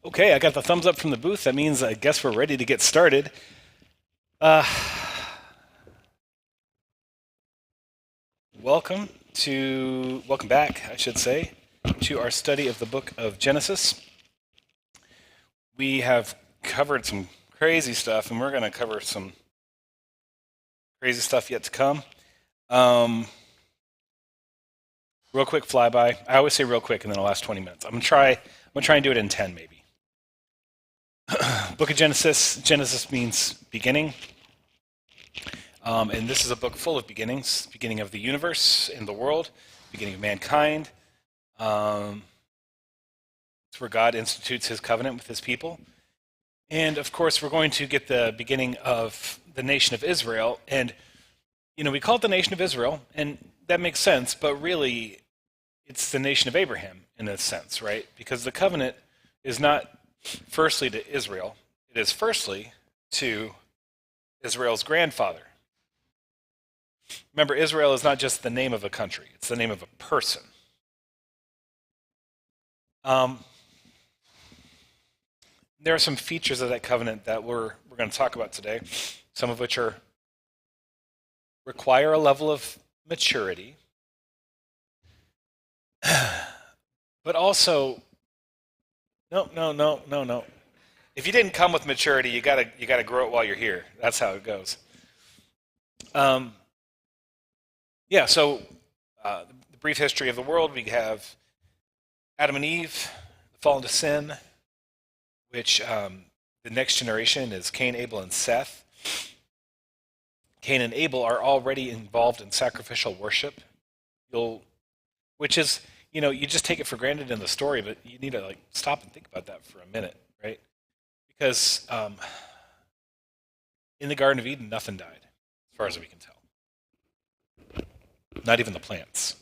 Okay, I got the thumbs up from the booth. That means I guess we're ready to get started. Uh, welcome back, I should say, to our study of the book of Genesis. We have covered some crazy stuff, and we're going to cover some crazy stuff yet to come. Real quick flyby. I always say real quick, and then the last 20 minutes. I'm gonna try and do it in 10, maybe. Book of Genesis. Genesis means beginning. And this is a book full of beginnings. Beginning of the universe and the world. Beginning of mankind. It's where God institutes his covenant with his people. And of course, we're going to get the beginning of the nation of Israel. And, we call it the nation of Israel, and that makes sense, but really, it's the nation of Abraham in a sense, right? Because the covenant is not firstly to Israel, it is firstly to Israel's grandfather. Remember, Israel is not just the name of a country, it's the name of a person. There are some features of that covenant that we're going to talk about today, some of which require a level of maturity, but also, no. If you didn't come with maturity, you gotta grow it while you're here. That's how it goes. So the brief history of the world, we have Adam and Eve, the fall into sin, which the next generation is Cain, Abel, and Seth. Cain and Abel are already involved in sacrificial worship, which is, you just take it for granted in the story, but you need to stop and think about that for a minute, right? Because in the Garden of Eden, nothing died, as far as we can tell. Not even the plants.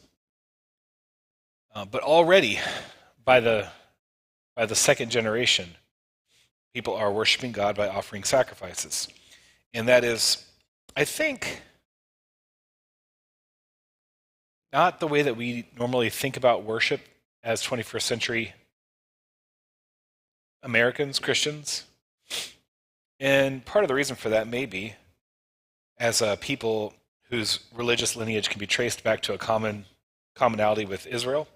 But already, by the second generation, people are worshiping God by offering sacrifices. And that is, I think, not the way that we normally think about worship as 21st century Americans, Christians. And part of the reason for that may be, as a people whose religious lineage can be traced back to a commonality with Israel,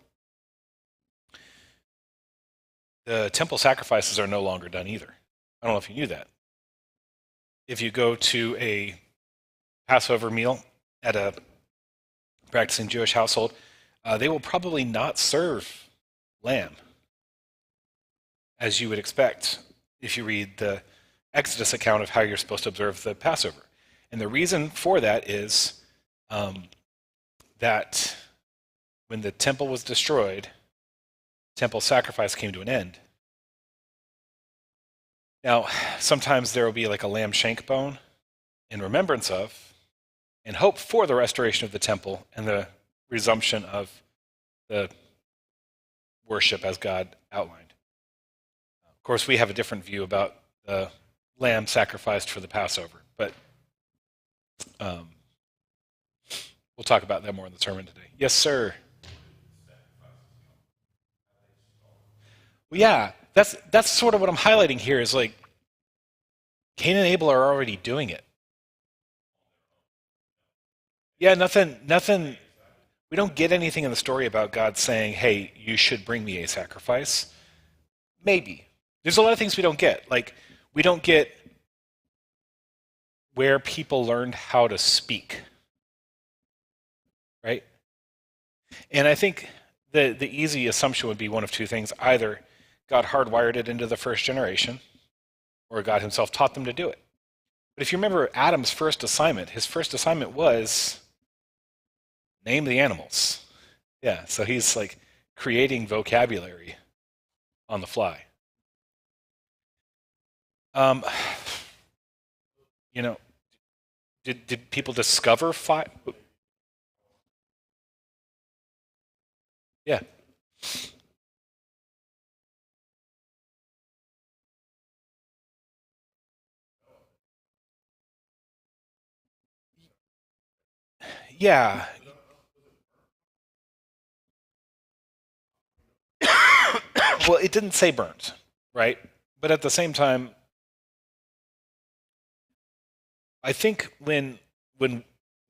the temple sacrifices are no longer done either. I don't know if you knew that. If you go to a Passover meal at a practicing Jewish household, they will probably not serve lamb, as you would expect if you read the Exodus account of how you're supposed to observe the Passover. And the reason for that is that when the temple was destroyed, temple sacrifice came to an end. Now, sometimes there will be a lamb shank bone in remembrance of and hope for the restoration of the temple and the resumption of the worship as God outlined. Of course, we have a different view about the lamb sacrificed for the Passover, but we'll talk about that more in the sermon today. Yes, sir. Well, yeah, that's sort of what I'm highlighting here is Cain and Abel are already doing it. Yeah, nothing. We don't get anything in the story about God saying, hey, you should bring me a sacrifice. Maybe. There's a lot of things we don't get. We don't get where people learned how to speak. Right? And I think the easy assumption would be one of two things. Either God hardwired it into the first generation, or God himself taught them to do it. But if you remember Adam's first assignment, his first assignment was name the animals. Yeah, so he's creating vocabulary on the fly. Did people discover fire? Yeah. Yeah. Well, it didn't say burnt, right? But at the same time, I think when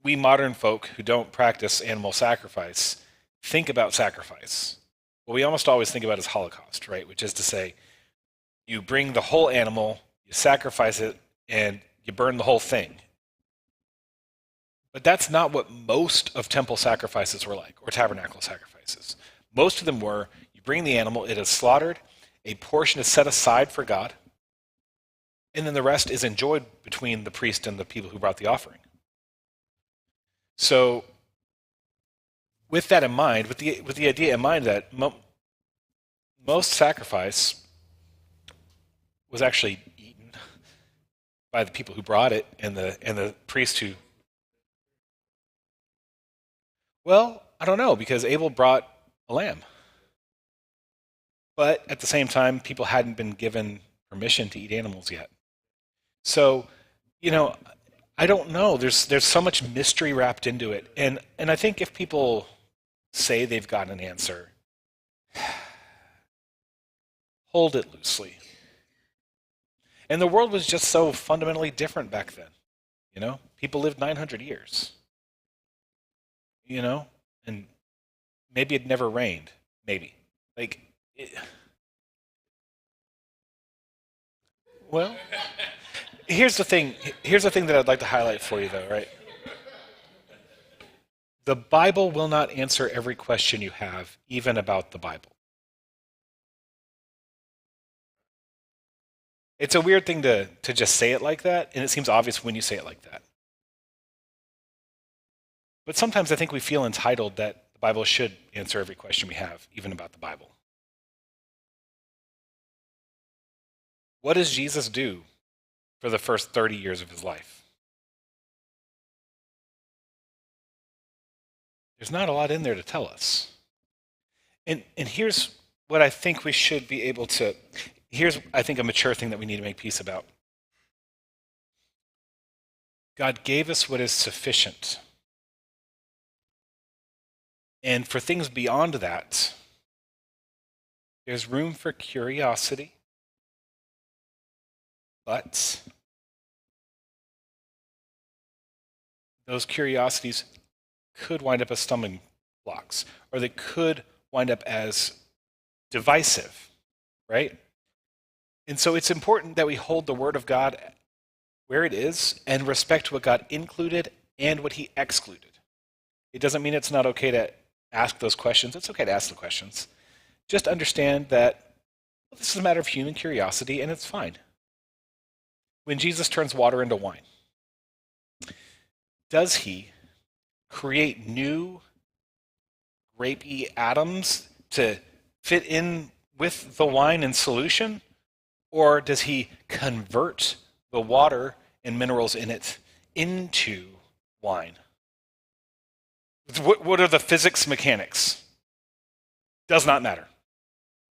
we modern folk who don't practice animal sacrifice think about sacrifice, what we almost always think about is Holocaust, right? Which is to say, you bring the whole animal, you sacrifice it, and you burn the whole thing. But that's not what most of temple sacrifices were like, or tabernacle sacrifices. Most of them were, you bring the animal, it is slaughtered, a portion is set aside for God, and then the rest is enjoyed between the priest and the people who brought the offering. So, with that in mind, with the idea in mind that most sacrifice was actually eaten by the people who brought it and the priest who. Well, I don't know, because Abel brought a lamb, but at the same time, people hadn't been given permission to eat animals yet. So, I don't know. There's so much mystery wrapped into it, and I think if people say they've got an answer, hold it loosely. And the world was just so fundamentally different back then. People lived 900 years. And maybe it never rained. Maybe. Well, here's the thing that I'd like to highlight for you, though, right? The Bible will not answer every question you have, even about the Bible. It's a weird thing to just say it like that, and it seems obvious when you say it like that. But sometimes I think we feel entitled that the Bible should answer every question we have, even about the Bible. What does Jesus do for the first 30 years of his life? There's not a lot in there to tell us. And here's what I think we should be able to, here's, I think, a mature thing that we need to make peace about. God gave us what is sufficient. And for things beyond that, there's room for curiosity, but those curiosities could wind up as stumbling blocks, or they could wind up as divisive, right? And so it's important that we hold the Word of God where it is and respect what God included and what he excluded. It doesn't mean it's not okay to ask those questions. It's okay to ask the questions. Just understand that this is a matter of human curiosity, and it's fine. When Jesus turns water into wine, does he create new grapey atoms to fit in with the wine and solution? Or does he convert the water and minerals in it into wine? What are the physics mechanics? Does not matter.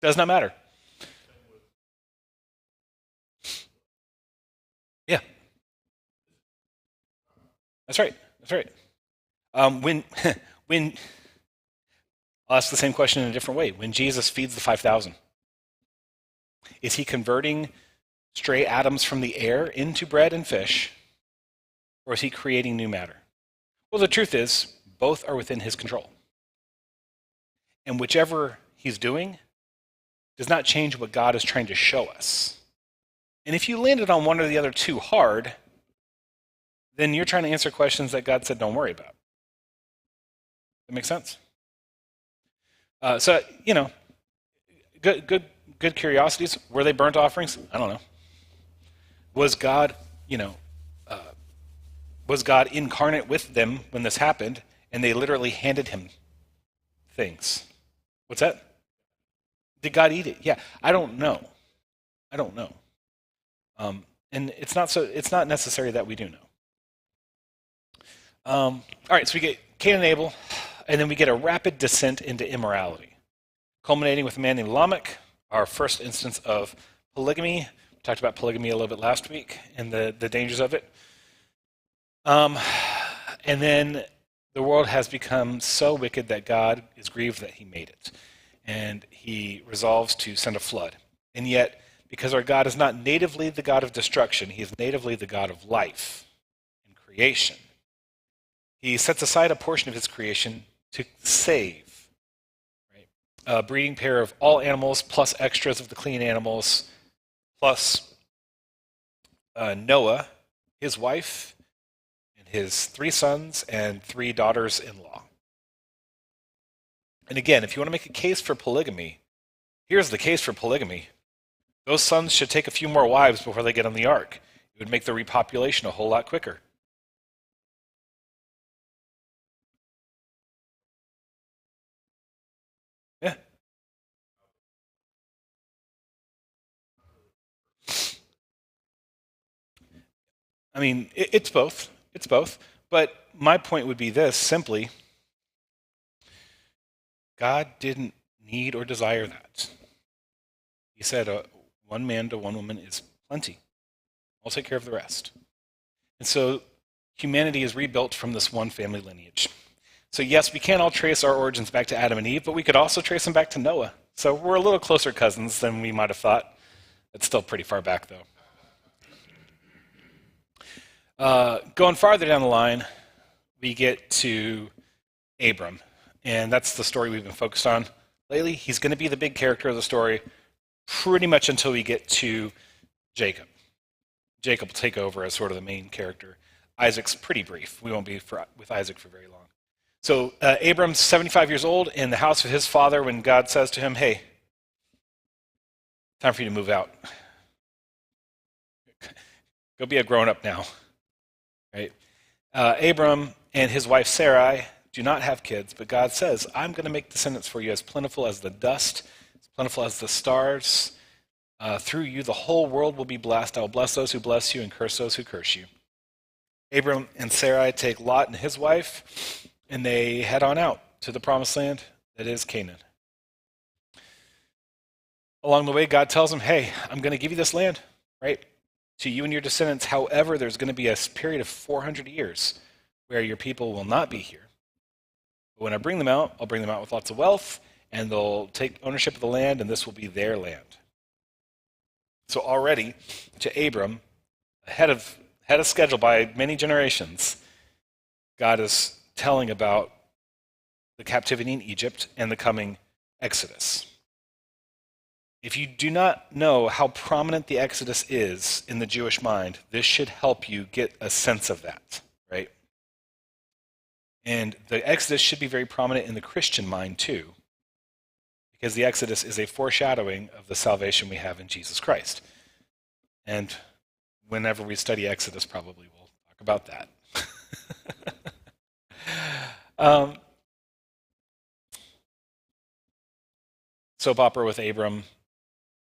Does not matter. Yeah. That's right. That's right. When I'll ask the same question in a different way. When Jesus feeds the 5,000, is he converting stray atoms from the air into bread and fish, or is he creating new matter? Well, the truth is, both are within his control. And whichever he's doing does not change what God is trying to show us. And if you landed on one or the other too hard, then you're trying to answer questions that God said don't worry about. That makes sense? Good curiosities. Were they burnt offerings? I don't know. Was God incarnate with them when this happened, and they literally handed him things? What's that? Did God eat it? Yeah, I don't know. And it's not necessary that we do know. All right, so we get Cain and Abel, and then we get a rapid descent into immorality, culminating with a man named Lamech, our first instance of polygamy. We talked about polygamy a little bit last week and the dangers of it. And then the world has become so wicked that God is grieved that he made it. And he resolves to send a flood. And yet, because our God is not natively the God of destruction. He is natively the God of life and creation. He sets aside a portion of his creation to save. Right? A breeding pair of all animals plus extras of the clean animals plus Noah, his wife, and his 3 sons and 3 daughters-in-law. And again, if you want to make a case for polygamy, here's the case for polygamy. Those sons should take a few more wives before they get on the ark. It would make the repopulation a whole lot quicker. Yeah. I mean, it's both. It's both. But my point would be this simply: God didn't need or desire that. He said, one man to one woman is plenty. I'll take care of the rest. And so humanity is rebuilt from this one family lineage. So yes, we can't all trace our origins back to Adam and Eve, but we could also trace them back to Noah. So we're a little closer cousins than we might have thought. It's still pretty far back, though. Going farther down the line, we get to Abram. And that's the story we've been focused on lately. He's going to be the big character of the story pretty much until we get to Jacob. Jacob will take over as sort of the main character. Isaac's pretty brief. We won't be with Isaac for very long. So Abram's 75 years old in the house of his father when God says to him, hey, time for you to move out. Go be a grown-up now. Right? Abram and his wife Sarai do not have kids, but God says, I'm going to make descendants for you as plentiful as the dust, as plentiful as the stars. Through you, the whole world will be blessed. I will bless those who bless you and curse those who curse you. Abram and Sarai take Lot and his wife, and they head on out to the promised land that is Canaan. Along the way, God tells them, hey, I'm going to give you this land, right, to you and your descendants. However, there's going to be a period of 400 years where your people will not be here. But when I bring them out, I'll bring them out with lots of wealth, and they'll take ownership of the land, and this will be their land. So already, to Abram, ahead of schedule by many generations, God is telling about the captivity in Egypt and the coming Exodus. If you do not know how prominent the Exodus is in the Jewish mind, this should help you get a sense of that, right? And the Exodus should be very prominent in the Christian mind too, because the Exodus is a foreshadowing of the salvation we have in Jesus Christ. And whenever we study Exodus, probably we'll talk about that. Soap opera with Abram.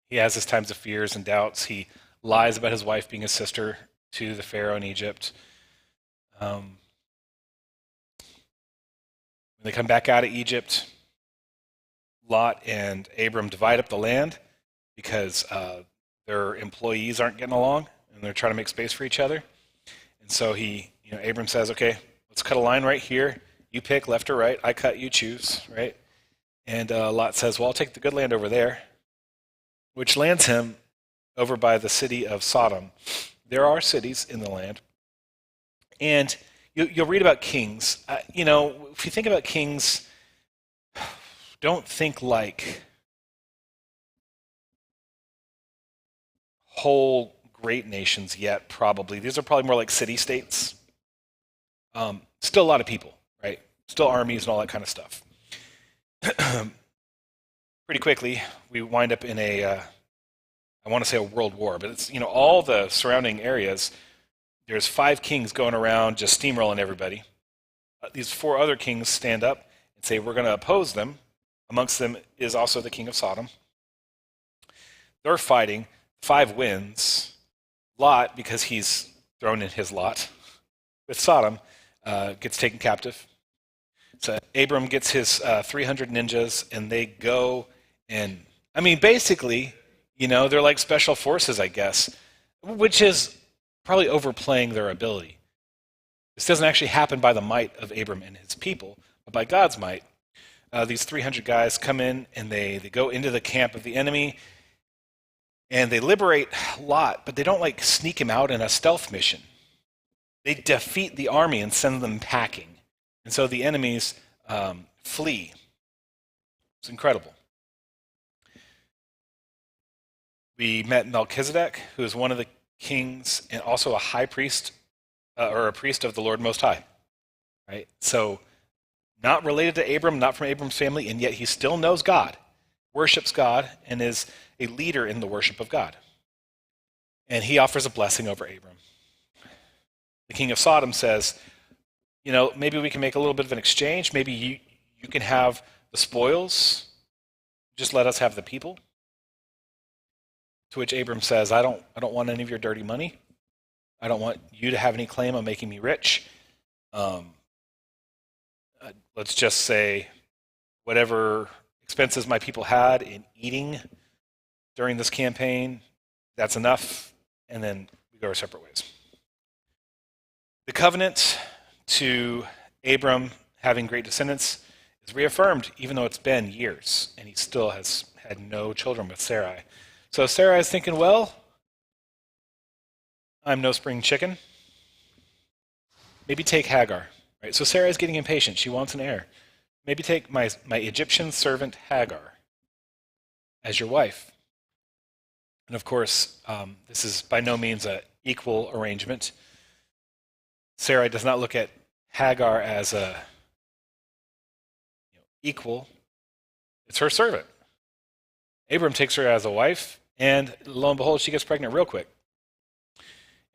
He has his times of fears and doubts. He lies about his wife being his sister to the Pharaoh in Egypt. When they come back out of Egypt, Lot and Abram divide up the land because their employees aren't getting along and they're trying to make space for each other. And so Abram says, okay, let's cut a line right here. You pick left or right. I cut, you choose, right? And Lot says, well, I'll take the good land over there, which lands him over by the city of Sodom. There are cities in the land. And you'll read about kings. If you think about kings, don't think like whole great nations yet, probably. These are probably more like city-states. Still a lot of people, right? Still armies and all that kind of stuff. Pretty quickly, we wind up in I want to say a world war, but it's, all the surrounding areas, there's 5 kings going around just steamrolling everybody. These 4 other kings stand up and say, we're going to oppose them. Amongst them is also the king of Sodom. They're fighting. 5 wins. Lot, because he's thrown in his lot with Sodom, gets taken captive. So Abram gets his 300 ninjas, and they go and, basically, they're like special forces, I guess, which is probably overplaying their ability. This doesn't actually happen by the might of Abram and his people, but by God's might. These 300 guys come in, and they go into the camp of the enemy, And they liberate Lot, but they don't like sneak him out in a stealth mission. They defeat the army and send them packing. And so the enemies flee. It's incredible. We met Melchizedek, who is one of the kings and also a high priest or a priest of the Lord Most High. Right? So not related to Abram, not from Abram's family, and yet he still knows God, worships God, and is a leader in the worship of God. And he offers a blessing over Abram. The king of Sodom says, maybe we can make a little bit of an exchange. Maybe you can have the spoils. Just let us have the people. To which Abram says, I don't want any of your dirty money. I don't want you to have any claim on making me rich. Let's just say whatever expenses my people had in eating during this campaign, that's enough, and then we go our separate ways. The covenant to Abram having great descendants is reaffirmed, even though it's been years, and he still has had no children with Sarai. So Sarai is thinking, well, I'm no spring chicken. Maybe take Hagar. Right? So Sarai is getting impatient. She wants an heir. Maybe take my Egyptian servant Hagar as your wife. And of course, this is by no means an equal arrangement. Sarai does not look at Hagar as a equal. It's her servant. Abram takes her as a wife, and lo and behold, she gets pregnant real quick.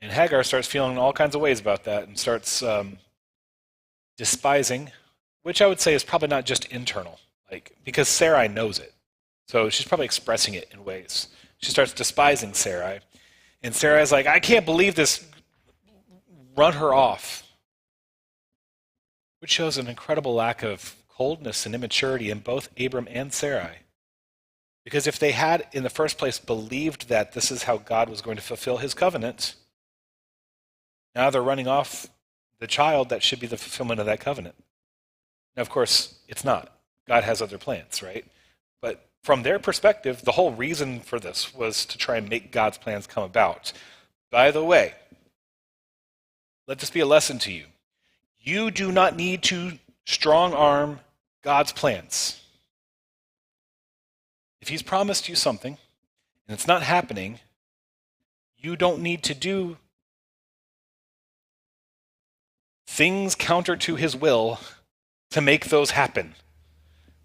And Hagar starts feeling all kinds of ways about that and starts despising, which I would say is probably not just internal, because Sarai knows it. So she's probably expressing it in ways. She starts despising Sarai. And Sarai's like, I can't believe this. Run her off. Which shows an incredible lack of coldness and immaturity in both Abram and Sarai. Because if they had, in the first place, believed that this is how God was going to fulfill his covenant, now they're running off the child that should be the fulfillment of that covenant. Now, of course, it's not. God has other plans, right? But from their perspective, the whole reason for this was to try and make God's plans come about. By the way, let this be a lesson to you. You do not need to strong-arm God's plans. If he's promised you something, and it's not happening, you don't need to do things counter to his will to make those happen.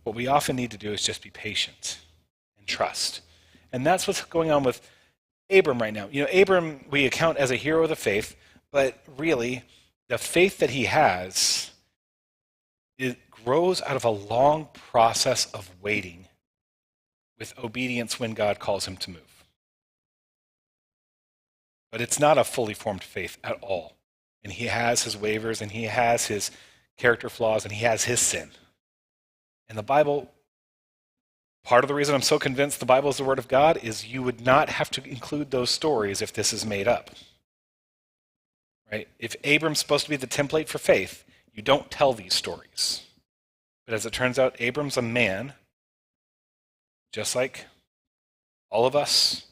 What we often need to do is just be patient and trust. And that's what's going on with Abram right now. Abram we account as a hero of the faith, but really, the faith that he has, it grows out of a long process of waiting with obedience when God calls him to move. But it's not a fully formed faith at all. And he has his wavers, and he has his character flaws, and he has his sin. And the Bible, part of the reason I'm so convinced the Bible is the Word of God is you would not have to include those stories if this is made up. Right? If Abram's supposed to be the template for faith, you don't tell these stories. But as it turns out, Abram's a man, just like all of us.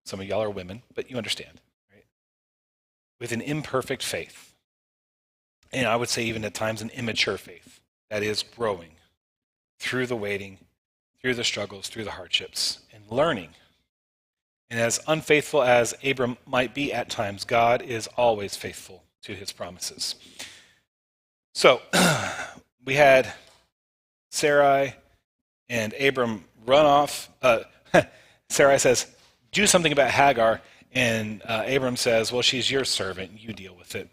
Some of y'all are women, but you understand, right? With an imperfect faith. And I would say even at times an immature faith that is growing through the waiting, through the struggles, through the hardships, and learning. And as unfaithful as Abram might be at times, God is always faithful to his promises. So, we had Sarai and Abram run off. Sarai says, do something about Hagar. And Abram says, well, she's your servant. You deal with it.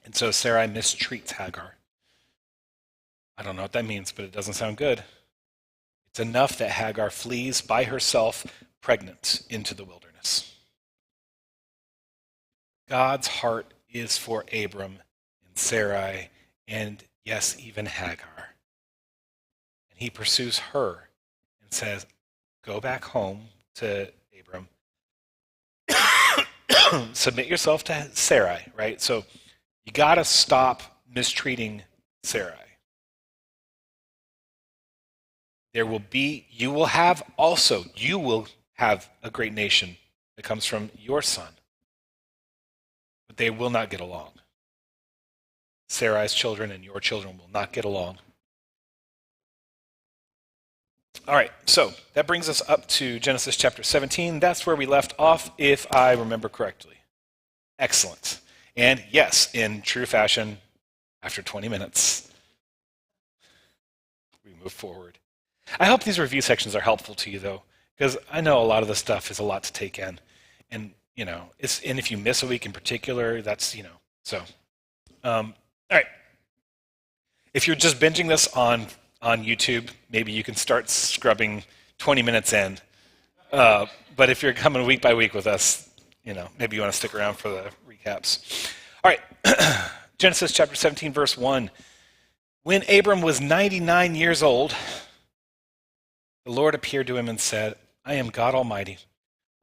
And so Sarai mistreats Hagar. I don't know what that means, but it doesn't sound good. It's enough that Hagar flees by herself, pregnant, into the wilderness. God's heart is for Abram and Sarai, and yes, even Hagar. And he pursues her and says, go back home to Abram. Submit yourself to Sarai, right? So you got to stop mistreating Sarai. you will have a great nation that comes from your son, but they will not get along. Sarai's children and your children will not get along. All right, so that brings us up to Genesis chapter 17. That's where we left off, if I remember correctly. Excellent. And yes, in true fashion, after 20 minutes, we move forward. I hope these review sections are helpful to you, though, because I know a lot of the stuff is a lot to take in. And, and if you miss a week in particular, that's, so. All right. If you're just binging this on YouTube, maybe you can start scrubbing 20 minutes in. But if you're coming week by week with us, maybe you want to stick around for the recaps. All right. Genesis chapter 17, verse 1. When Abram was 99 years old, the Lord appeared to him and said, I am God Almighty.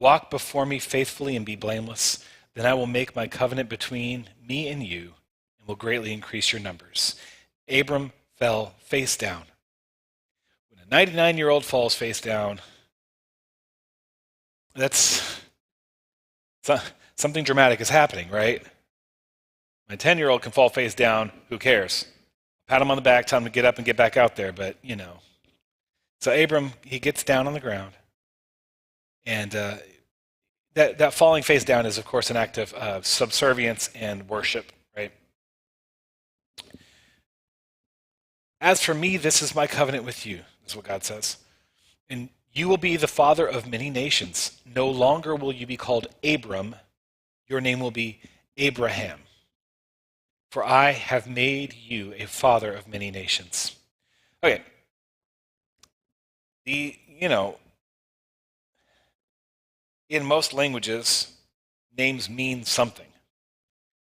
Walk before me faithfully and be blameless. Then I will make my covenant between me and you and will greatly increase your numbers. Abram fell face down. When a 99-year-old falls face down, that's something dramatic is happening, right? My 10-year-old can fall face down. Who cares? Pat him on the back, tell him to get up and get back out there. But, So Abram, he gets down on the ground. And that falling face down is, of course, an act of subservience and worship, right? As for me, this is my covenant with you, is what God says. And you will be the father of many nations. No longer will you be called Abram. Your name will be Abraham. For I have made you a father of many nations. Okay. In most languages, names mean something.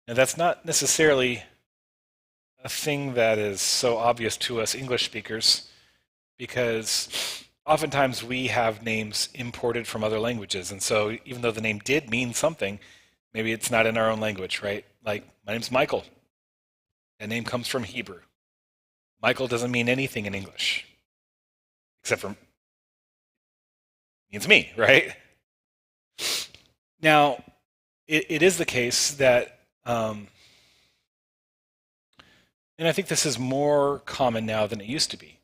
Now, that's not necessarily a thing that is so obvious to us English speakers, because oftentimes we have names imported from other languages. And so even though the name did mean something, maybe it's not in our own language, right? Like, my name's Michael. That name comes from Hebrew. Michael doesn't mean anything in English, except for means me, right? Now, it is the case that, and I think this is more common now than it used to be.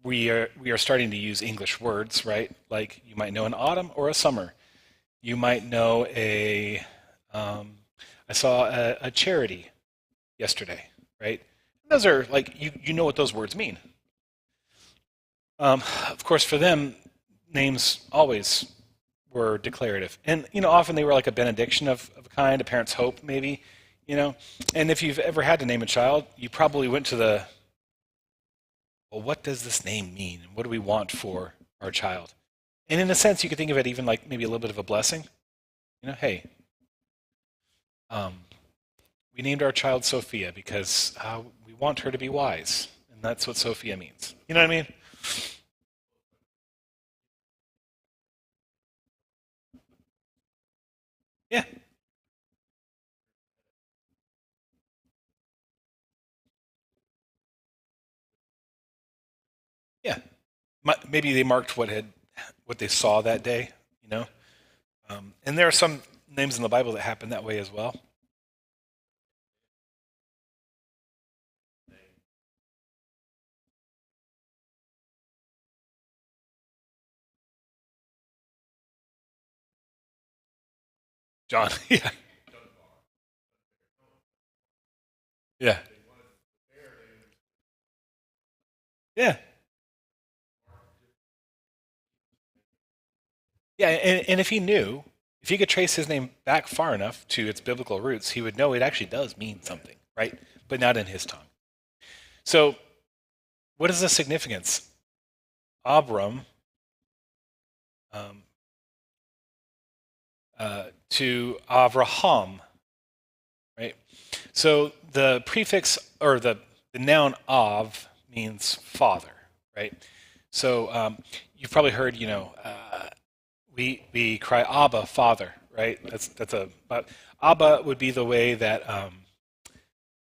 We are starting to use English words, right? Like, you might know an autumn or a summer. You might know I saw a charity yesterday, right? Those are like, you know what those words mean. Of course, for them, names always were declarative. And, often they were like a benediction of a kind, a parent's hope, maybe, And if you've ever had to name a child, you probably went to well, what does this name mean? What do we want for our child? And in a sense, you could think of it even like maybe a little bit of a blessing. Hey, we named our child Sophia because we want her to be wise. And that's what Sophia means. You know what I mean? Yeah. Yeah. Maybe they marked what they saw that day, And there are some names in the Bible that happen that way as well. John, yeah. Yeah. Yeah. Yeah, and if he could trace his name back far enough to its biblical roots, he would know it actually does mean something, right? But not in his tongue. So, what is the significance? Abram to Avraham, right? So the prefix or the noun Av means father, right? So you've probably heard, we cry Abba, Father, right? But Abba would be the way that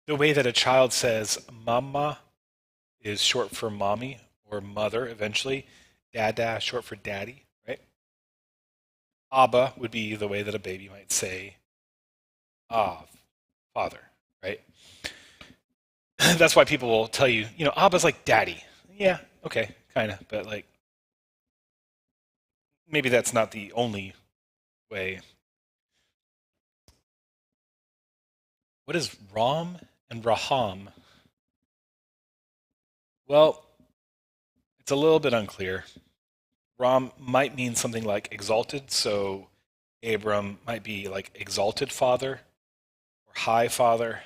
a child says Mama is short for mommy or mother eventually. Dada, short for daddy, right? Abba would be the way that a baby might say, ah, father, right? That's why people will tell you, Abba's like daddy. Yeah, okay, kind of, but like maybe that's not the only way. What is Ram and Raham? Well, it's a little bit unclear. Ram might mean something like exalted, so Abram might be like exalted father or high father.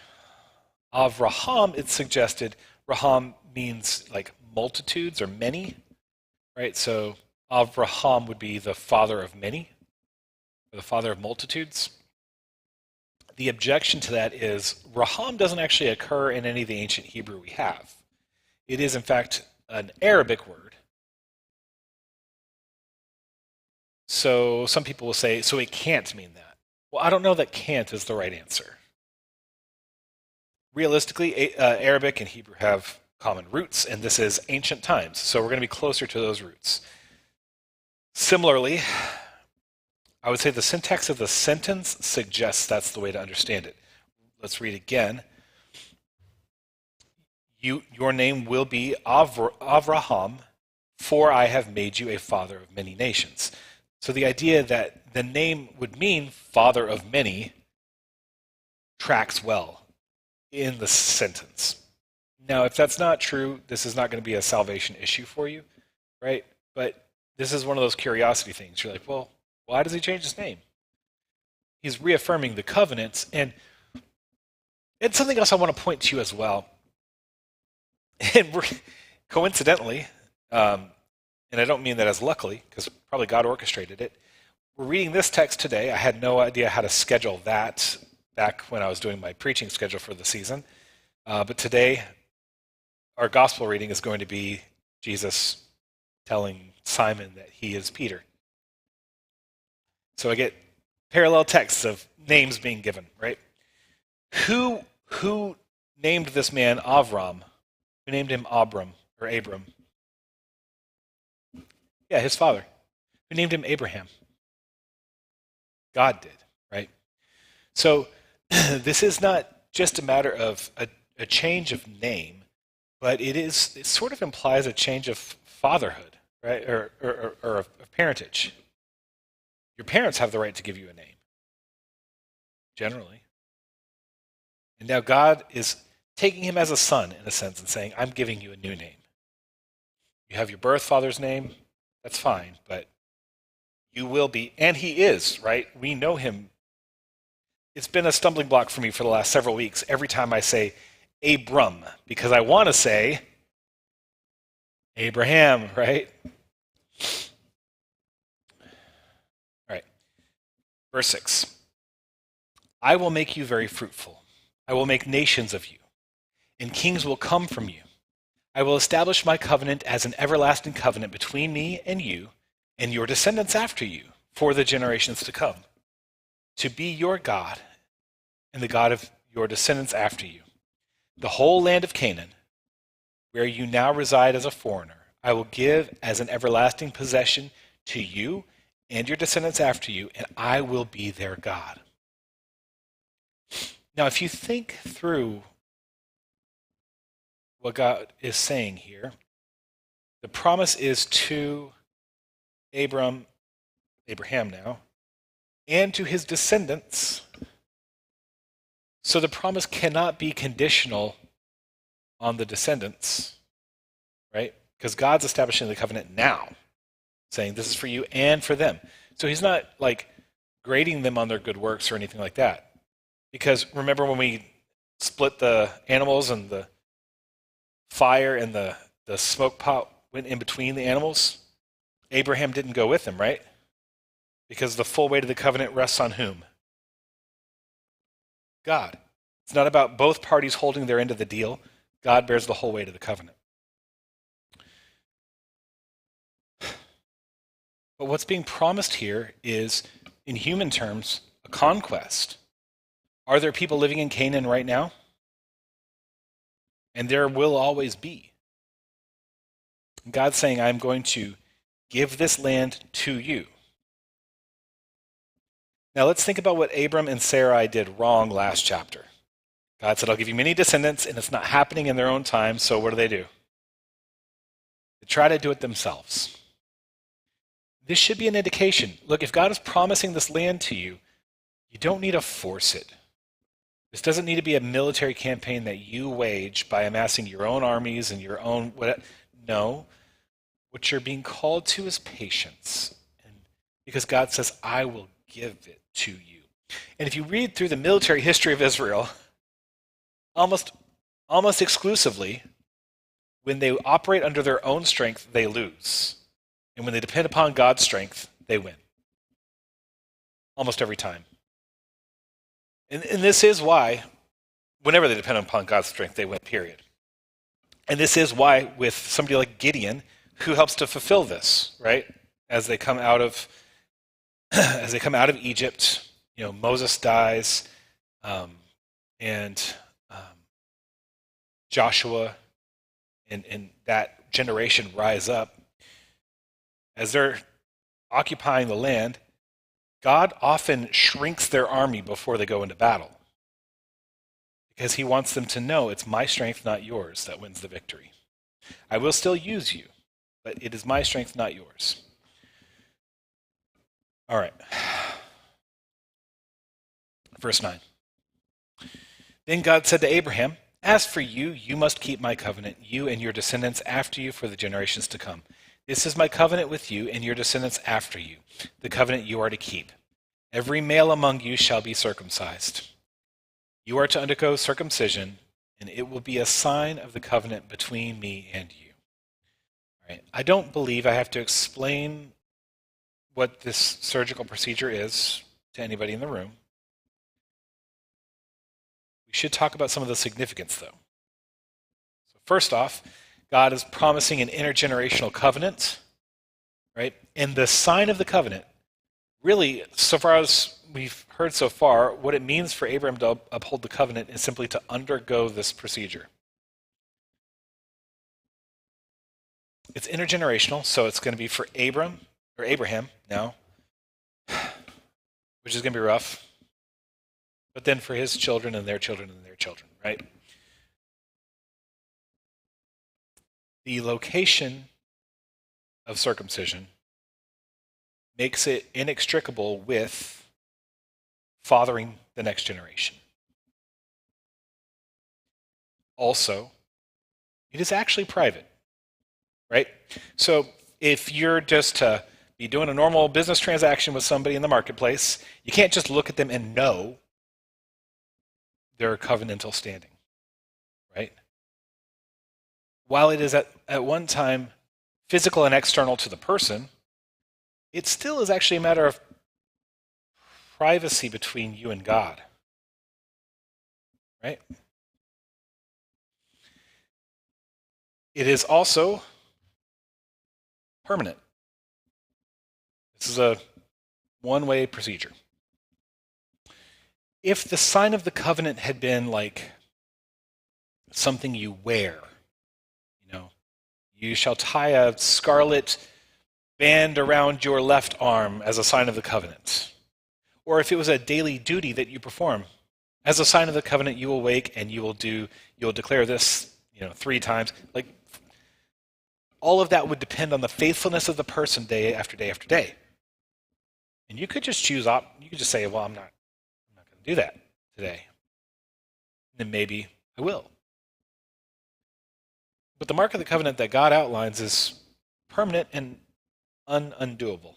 Avraham, it's suggested, Raham means like multitudes or many, right? So Avraham would be the father of many, or the father of multitudes. The objection to that is Raham doesn't actually occur in any of the ancient Hebrew we have. It is, in fact, an Arabic word. So some people will say, so it can't mean that. Well, I don't know that can't is the right answer. Realistically, Arabic and Hebrew have common roots, and this is ancient times, so we're going to be closer to those roots. Similarly, I would say the syntax of the sentence suggests that's the way to understand it. Let's read again. Your name will be Avraham, for I have made you a father of many nations. So the idea that the name would mean father of many tracks well in the sentence. Now, if that's not true, this is not going to be a salvation issue for you, right? But this is one of those curiosity things. You're like, well, why does he change his name? He's reaffirming the covenants. And it's something else I want to point to you as well. And coincidentally, and I don't mean that as luckily, because probably God orchestrated it, we're reading this text today. I had no idea how to schedule that back when I was doing my preaching schedule for the season. But today, our gospel reading is going to be Jesus telling Simon that he is Peter. So I get parallel texts of names being given, right? Who named this man Avram? Who named him Abram or Abram? Yeah, his father. Who named him Abraham? God did, right? So this is not just a matter of a change of name, but it sort of implies a change of fatherhood, right? Or of parentage. Your parents have the right to give you a name, generally. And now God is taking him as a son, in a sense, and saying, I'm giving you a new name. You have your birth father's name, that's fine, but you will be, and he is, right? We know him. It's been a stumbling block for me for the last several weeks every time I say Abram, because I want to say Abraham, right? All right. Verse 6. I will make you very fruitful. I will make nations of you, and kings will come from you. I will establish my covenant as an everlasting covenant between me and you and your descendants after you for the generations to come, to be your God and the God of your descendants after you. The whole land of Canaan, where you now reside as a foreigner, I will give as an everlasting possession to you and your descendants after you, and I will be their God. Now, if you think through what God is saying here, the promise is to Abraham now, and to his descendants. So the promise cannot be conditional on the descendants, right? Because God's establishing the covenant now, saying this is for you and for them. So he's not like grading them on their good works or anything like that. Because remember when we split the animals and the fire and the smoke pot went in between the animals? Abraham didn't go with them, right? Because the full weight of the covenant rests on whom? God. It's not about both parties holding their end of the deal. God bears the whole weight of the covenant. But what's being promised here is, in human terms, a conquest. Are there people living in Canaan right now? And there will always be. And God's saying, I'm going to give this land to you. Now let's think about what Abram and Sarai did wrong last chapter. God said, I'll give you many descendants, and it's not happening in their own time, so what do? They try to do it themselves. This should be an indication. Look, if God is promising this land to you, you don't need to force it. This doesn't need to be a military campaign that you wage by amassing your own armies and your own... No. What you're being called to is patience. Because God says, I will give it to you. And if you read through the military history of Israel, almost exclusively, when they operate under their own strength, they lose. And when they depend upon God's strength, they win. Almost every time. And this is why, whenever they depend upon God's strength, they win, period. And this is why, with somebody like Gideon, who helps to fulfill this, right? As they come out of Egypt, Moses dies, and Joshua and that generation rise up. As they're occupying the land, God often shrinks their army before they go into battle. Because he wants them to know it's my strength, not yours, that wins the victory. I will still use you, but it is my strength, not yours. All right. Verse 9. Then God said to Abraham, as for you, you must keep my covenant, you and your descendants after you for the generations to come. This is my covenant with you and your descendants after you, the covenant you are to keep. Every male among you shall be circumcised. You are to undergo circumcision, and it will be a sign of the covenant between me and you. All right. I don't believe I have to explain what this surgical procedure is to anybody in the room. We should talk about some of the significance, though. So first off, God is promising an intergenerational covenant, right? And the sign of the covenant, really, so far as we've heard so far, what it means for Abraham to uphold the covenant is simply to undergo this procedure. It's intergenerational, so it's going to be for Abraham now, which is going to be rough, but then for his children and their children and their children, right? The location of circumcision makes it inextricable with fathering the next generation. Also, it is actually private, right? So if you're just to be doing a normal business transaction with somebody in the marketplace, you can't just look at them and know their covenantal standing, right? While it is at one time physical and external to the person, it still is actually a matter of privacy between you and God, right? It is also permanent. This is a one-way procedure. If the sign of the covenant had been like something you wear, you shall tie a scarlet band around your left arm as a sign of the covenant. Or if it was a daily duty that you perform, as a sign of the covenant, you will wake and you'll declare this, 3 times. Like, all of that would depend on the faithfulness of the person day after day after day. And you could just you could just say, well, I'm not going to do that today. And then maybe I will. But the mark of the covenant that God outlines is permanent and undoable.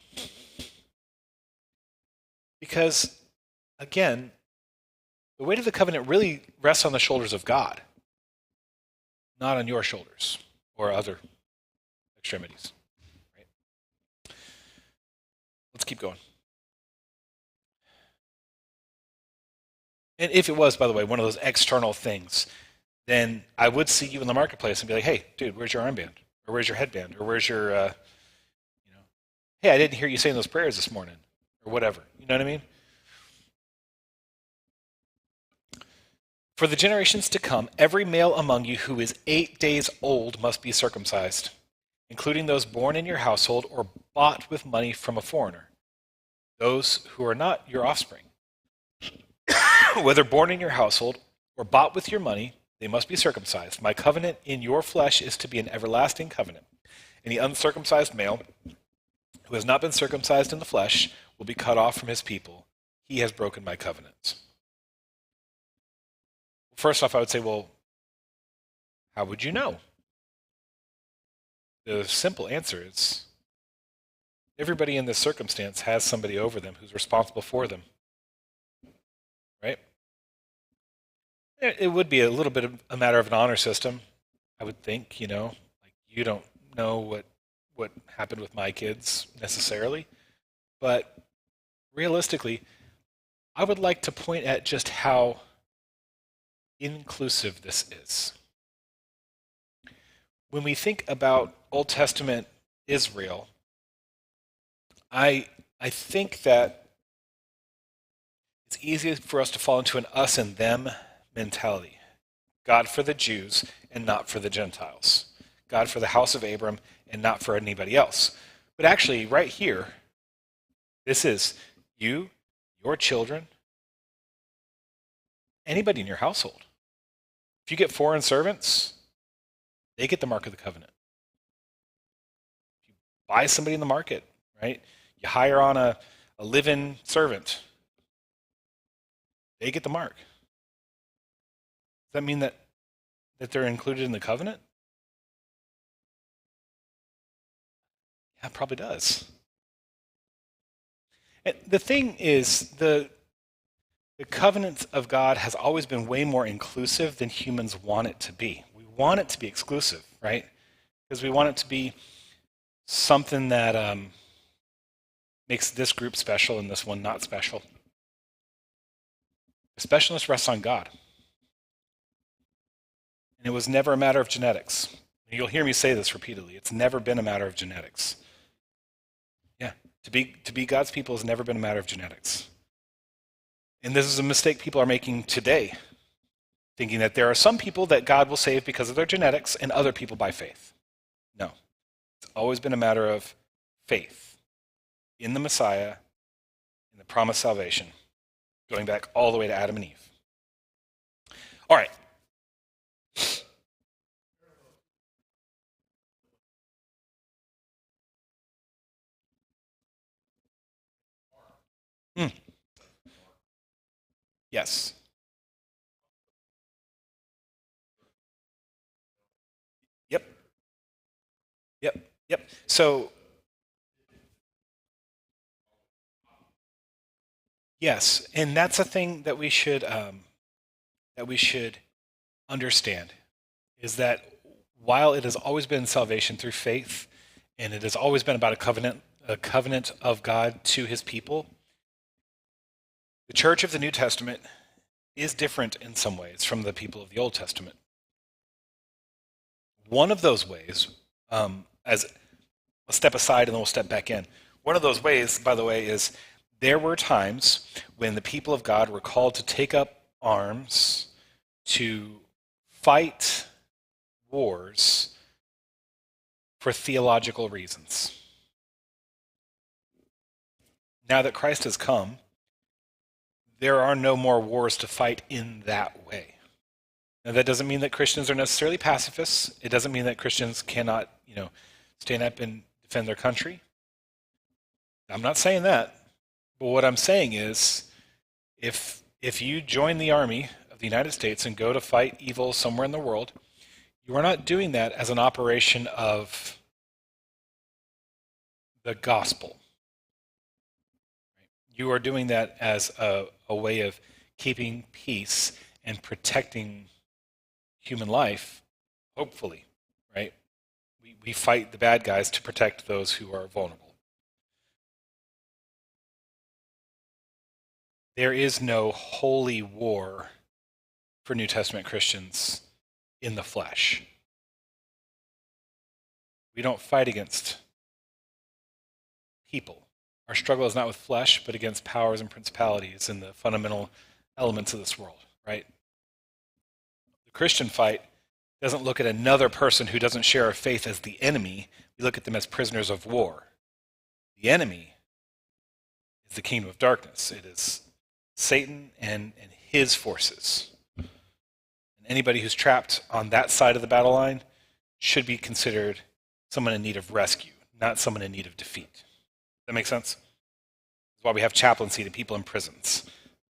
Because, again, the weight of the covenant really rests on the shoulders of God, not on your shoulders or other extremities. Right? Let's keep going. And if it was, by the way, one of those external things, then I would see you in the marketplace and be like, hey, dude, where's your armband? Or where's your headband? Or where's your, hey, I didn't hear you saying those prayers this morning. Or whatever. You know what I mean? For the generations to come, every male among you who is 8 days old must be circumcised, including those born in your household or bought with money from a foreigner, those who are not your offspring. Whether born in your household or bought with your money, they must be circumcised. My covenant in your flesh is to be an everlasting covenant. Any uncircumcised male who has not been circumcised in the flesh will be cut off from his people. He has broken my covenants. First off, I would say, well, how would you know? The simple answer is everybody in this circumstance has somebody over them who's responsible for them. Right? It would be a little bit of a matter of an honor system, I would think, Like you don't know what happened with my kids necessarily, but realistically, I would like to point at just how inclusive this is. When we think about Old Testament Israel, I think that it's easy for us to fall into an us and them mentality. God for the Jews and not for the Gentiles. God for the house of Abram and not for anybody else. But actually, right here, this is you, your children, anybody in your household. If you get foreign servants, they get the mark of the covenant. If you buy somebody in the market, right? You hire on a live-in servant, they get the mark. Does that mean that they're included in the covenant? Yeah, it probably does. And the thing is, the covenant of God has always been way more inclusive than humans want it to be. We want it to be exclusive, right? Because we want it to be something that makes this group special and this one not special. The specialness rests on God. And it was never a matter of genetics. You'll hear me say this repeatedly. It's never been a matter of genetics. Yeah, to be God's people has never been a matter of genetics. And this is a mistake people are making today, thinking that there are some people that God will save because of their genetics and other people by faith. No. It's always been a matter of faith in the Messiah, in the promised salvation, going back all the way to Adam and Eve. All right. Yes. Yep. Yep. Yep. So, yes, and that's a thing that we should understand, is that while it has always been salvation through faith, and it has always been about a covenant of God to his people, the church of the New Testament is different in some ways from the people of the Old Testament. One of those ways, as a step aside and then we'll step back in. One of those ways, by the way, is there were times when the people of God were called to take up arms to fight wars for theological reasons. Now that Christ has come, there are no more wars to fight in that way. Now, that doesn't mean that Christians are necessarily pacifists. It doesn't mean that Christians cannot, stand up and defend their country. I'm not saying that. But what I'm saying is, if you join the army of the United States and go to fight evil somewhere in the world, you are not doing that as an operation of the gospel. You are doing that as a way of keeping peace and protecting human life, hopefully, right? We fight the bad guys to protect those who are vulnerable. There is no holy war for New Testament Christians in the flesh. We don't fight against people. Our struggle is not with flesh, but against powers and principalities and the fundamental elements of this world, right? The Christian fight doesn't look at another person who doesn't share our faith as the enemy. We look at them as prisoners of war. The enemy is the kingdom of darkness. It is Satan and his forces. And anybody who's trapped on that side of the battle line should be considered someone in need of rescue, not someone in need of defeat. Does that make sense? That's why we have chaplaincy to people in prisons,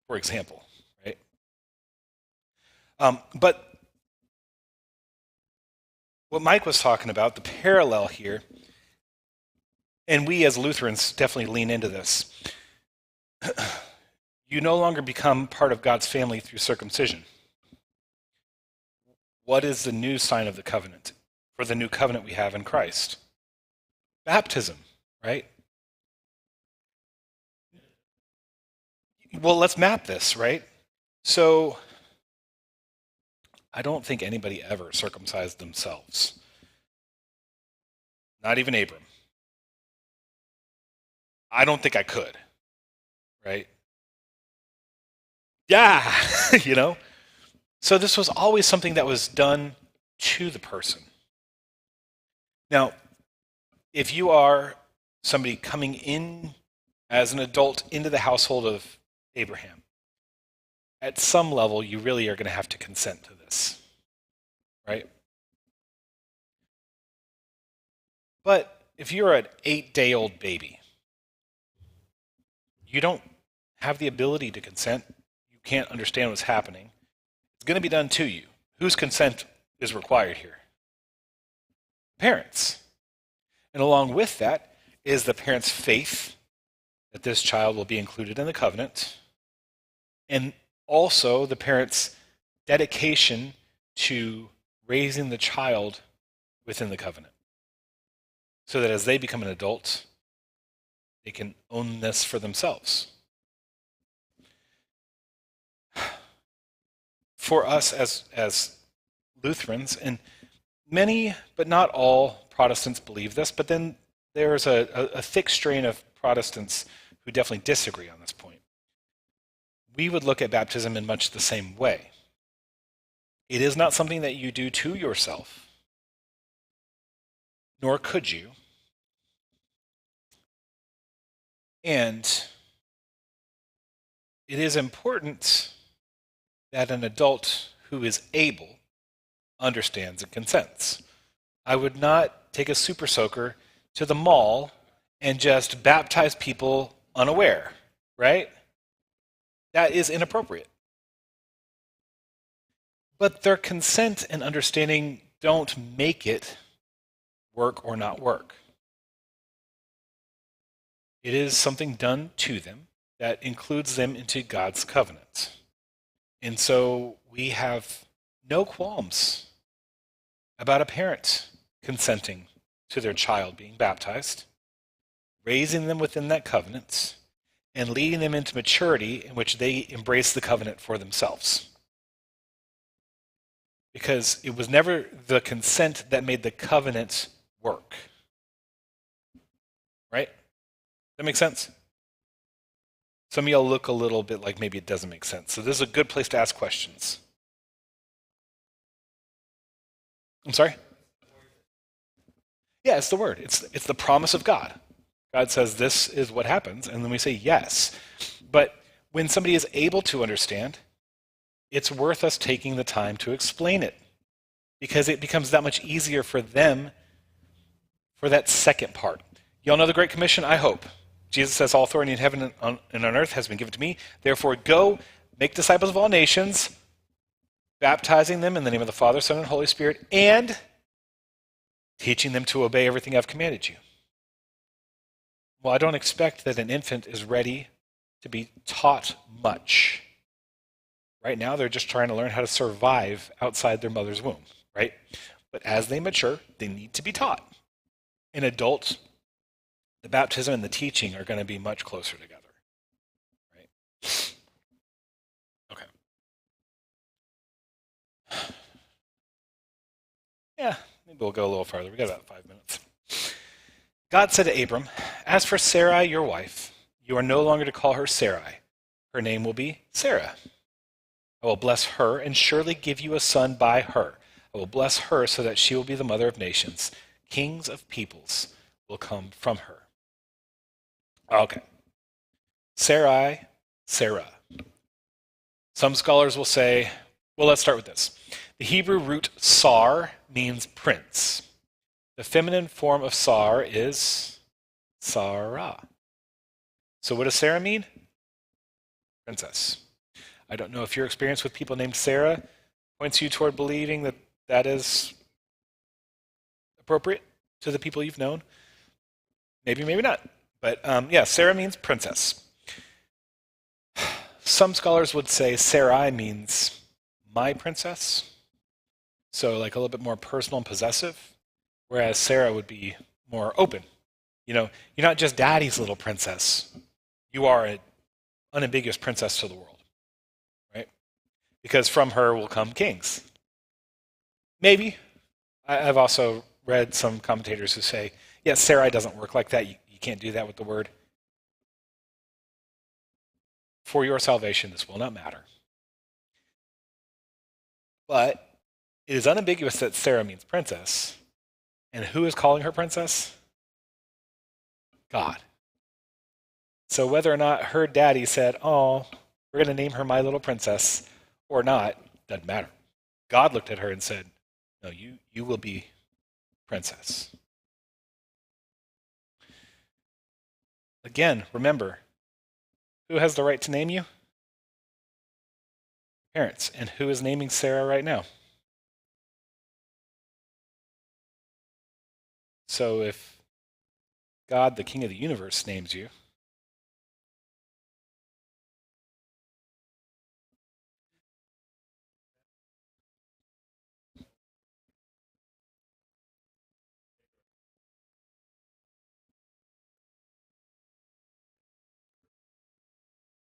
for example, right? But what Mike was talking about, the parallel here, and we as Lutherans definitely lean into this, you no longer become part of God's family through circumcision. What is the new sign of the covenant for the new covenant we have in Christ? Baptism, right? Well, let's map this, right? So, I don't think anybody ever circumcised themselves. Not even Abram. I don't think I could, right? Yeah, you know? So this was always something that was done to the person. Now, if you are somebody coming in as an adult into the household of Abraham, at some level, you really are going to have to consent to this, right? But if you're an 8-day-old baby, you don't have the ability to consent. You can't understand what's happening. It's going to be done to you. Whose consent is required here? Parents. And along with that is the parents' faith that this child will be included in the covenant, and also the parents' dedication to raising the child within the covenant, so that as they become an adult, they can own this for themselves. For us as Lutherans, and many, but not all, Protestants believe this, but then there's a thick strain of Protestants who definitely disagree on this point. We would look at baptism in much the same way. It is not something that you do to yourself, nor could you. And it is important that an adult who is able understands and consents. I would not take a super soaker to the mall and just baptize people unaware, right? That is inappropriate. But their consent and understanding don't make it work or not work. It is something done to them that includes them into God's covenant. And so we have no qualms about a parent consenting to their child being baptized, raising them within that covenant, and leading them into maturity in which they embrace the covenant for themselves. Because it was never the consent that made the covenant work. Right? That makes sense? Some of y'all look a little bit like maybe it doesn't make sense. So this is a good place to ask questions. I'm sorry? Yeah, it's the word. It's the promise of God. God says this is what happens, and then we say yes. But when somebody is able to understand, it's worth us taking the time to explain it, because it becomes that much easier for them for that second part. Y'all know the Great Commission? I hope. Jesus says, all authority in heaven and on earth has been given to me. Therefore, go, make disciples of all nations, baptizing them in the name of the Father, Son, and Holy Spirit, and teaching them to obey everything I've commanded you. Well, I don't expect that an infant is ready to be taught much. Right now, they're just trying to learn how to survive outside their mother's womb, right? But as they mature, they need to be taught. In adults, the baptism and the teaching are going to be much closer together, right? Okay. Yeah, maybe we'll go a little farther. We got about 5 minutes. God said to Abram, as for Sarai, your wife, you are no longer to call her Sarai. Her name will be Sarah. I will bless her and surely give you a son by her. I will bless her so that she will be the mother of nations. Kings of peoples will come from her. Okay. Sarai, Sarah. Some scholars will say, well, let's start with this. The Hebrew root sar means prince. The feminine form of sar is Sarah. So what does Sarah mean? Princess. I don't know if your experience with people named Sarah points you toward believing that that is appropriate to the people you've known. Maybe, maybe not. But yeah, Sarah means princess. Some scholars would say Sarai means my princess. So like a little bit more personal and possessive. Whereas Sarah would be more open. You know, you're not just daddy's little princess. You are an unambiguous princess to the world. Right? Because from her will come kings. Maybe. I've also read some commentators who say, yeah, Sarai doesn't work like that. You can't do that with the word. For your salvation, this will not matter. But it is unambiguous that Sarah means princess. And who is calling her princess? God. So whether or not her daddy said, oh, we're going to name her my little princess, or not, doesn't matter. God looked at her and said, no, you will be princess. Again, remember, who has the right to name you? Parents. And who is naming Sarah right now? So if God, the King of the universe, names you,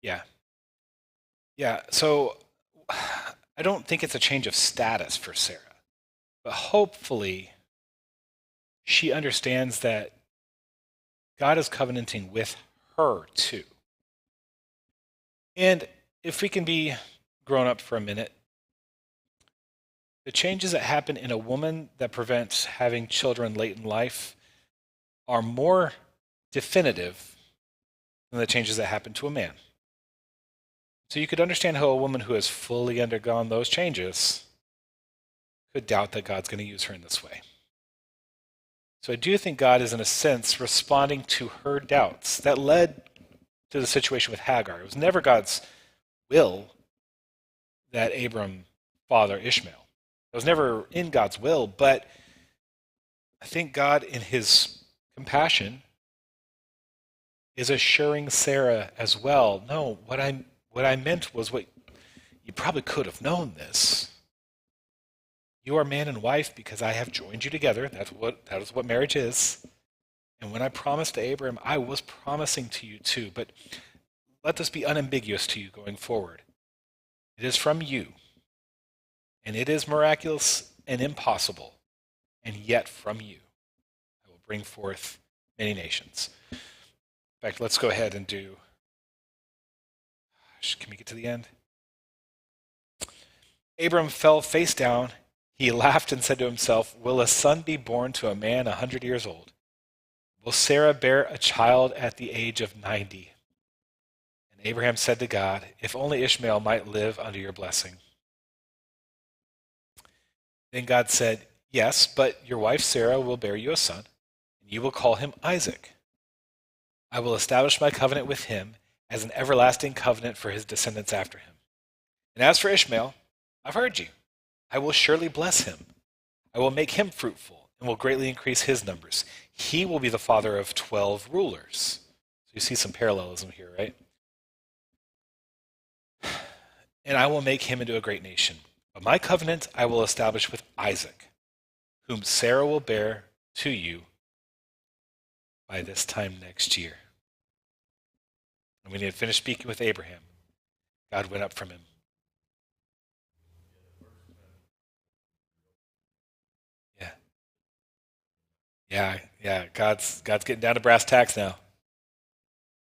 yeah. Yeah, so I don't think it's a change of status for Sarah, but hopefully she understands that God is covenanting with her too. And if we can be grown up for a minute, the changes that happen in a woman that prevents having children late in life are more definitive than the changes that happen to a man. So you could understand how a woman who has fully undergone those changes could doubt that God's going to use her in this way. So I do think God is, in a sense, responding to her doubts that led to the situation with Hagar. It was never God's will that Abram father Ishmael. It was never in God's will, but I think God, in his compassion, is assuring Sarah as well. No, what I meant was what you probably could have known this. You are man and wife because I have joined you together. That is what marriage is. And when I promised to Abraham, I was promising to you too. But let this be unambiguous to you going forward. It is from you. And it is miraculous and impossible. And yet from you, I will bring forth many nations. In fact, let's go ahead and do... Can we get to the end? Abram fell face down. He laughed and said to himself, will a son be born to a man 100 years old? Will Sarah bear a child at the age of 90? And Abraham said to God, if only Ishmael might live under your blessing. Then God said, yes, but your wife Sarah will bear you a son, and you will call him Isaac. I will establish my covenant with him as an everlasting covenant for his descendants after him. And as for Ishmael, I've heard you. I will surely bless him. I will make him fruitful and will greatly increase his numbers. He will be the father of 12 rulers. So you see some parallelism here, right? And I will make him into a great nation. But my covenant I will establish with Isaac, whom Sarah will bear to you by this time next year. And when he had finished speaking with Abraham, God went up from him. Yeah. God's getting down to brass tacks now.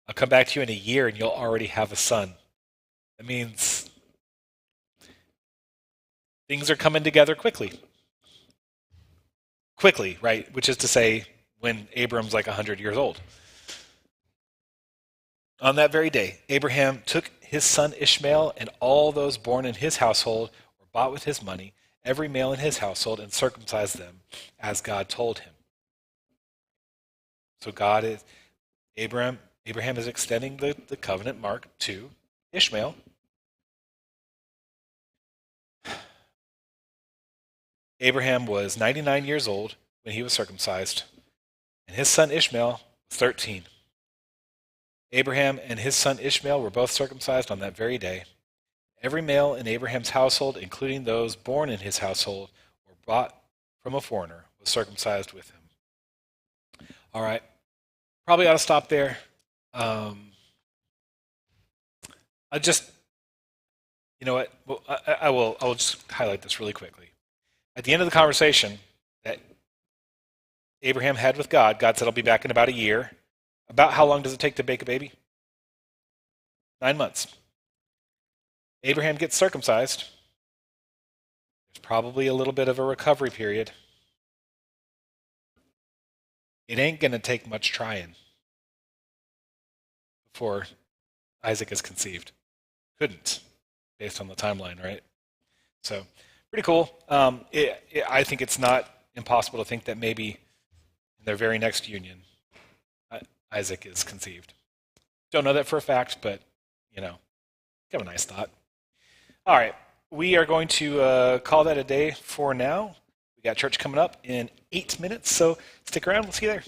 I'll come back to you in a year and you'll already have a son. That means things are coming together quickly. quickly, right? Which is to say, when Abram's like 100 years old. On that very day, Abraham took his son Ishmael and all those born in his household or bought with his money, every male in his household, and circumcised them as God told him. So Abraham is extending the covenant mark to Ishmael. Abraham was 99 years old when he was circumcised, and his son Ishmael was 13. Abraham and his son Ishmael were both circumcised on that very day. Every male in Abraham's household, including those born in his household or bought from a foreigner, was circumcised with him. All right. Probably ought to stop there. I just, you know what? Well, I will just highlight this really quickly. At the end of the conversation that Abraham had with God, God said, I'll be back in about a year. About how long does it take to bake a baby? 9 months. Abraham gets circumcised. There's probably a little bit of a recovery period. It ain't going to take much trying before Isaac is conceived. Couldn't, based on the timeline, right? So, pretty cool. I think it's not impossible to think that maybe in their very next union, Isaac is conceived. Don't know that for a fact, but, kind of a nice thought. All right, we are going to call that a day for now. We got church coming up in 8 minutes, so stick around. We'll see you there.